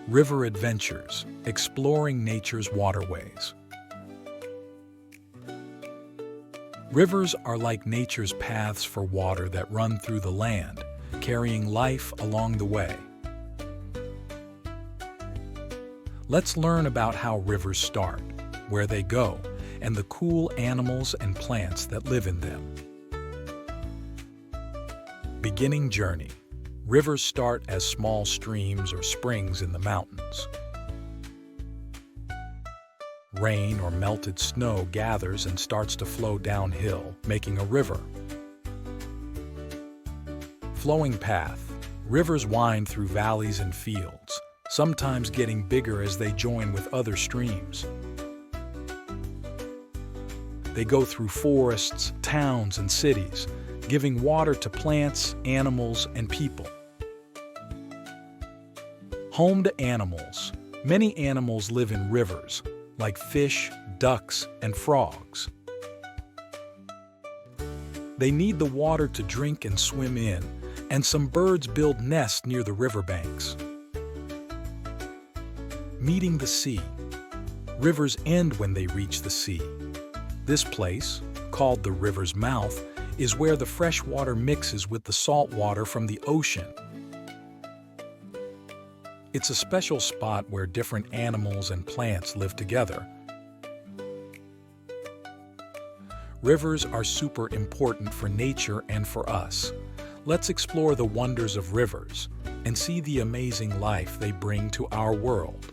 River adventures, exploring nature's waterways. Rivers are like nature's paths for water that run through the land, carrying life along the way. Let's learn about how rivers start, where they go, and the cool animals and plants that live in them. Beginning journey. Rivers start as small streams or springs in the mountains. Rain or melted snow gathers and starts to flow downhill, making a river. Flowing path. Rivers wind through valleys and fields, sometimes getting bigger as they join with other streams. They go through forests, towns, and cities, giving water to plants, animals, and people. Home to animals. Many animals live in rivers, like fish, ducks, and frogs. They need the water to drink and swim in, and some birds build nests near the riverbanks. Meeting the sea. Rivers end when they reach the sea. This place, called the river's mouth, is where the fresh water mixes with the salt water from the ocean. It's a special spot where different animals and plants live together. Rivers are super important for nature and for us. Let's explore the wonders of rivers and see the amazing life they bring to our world.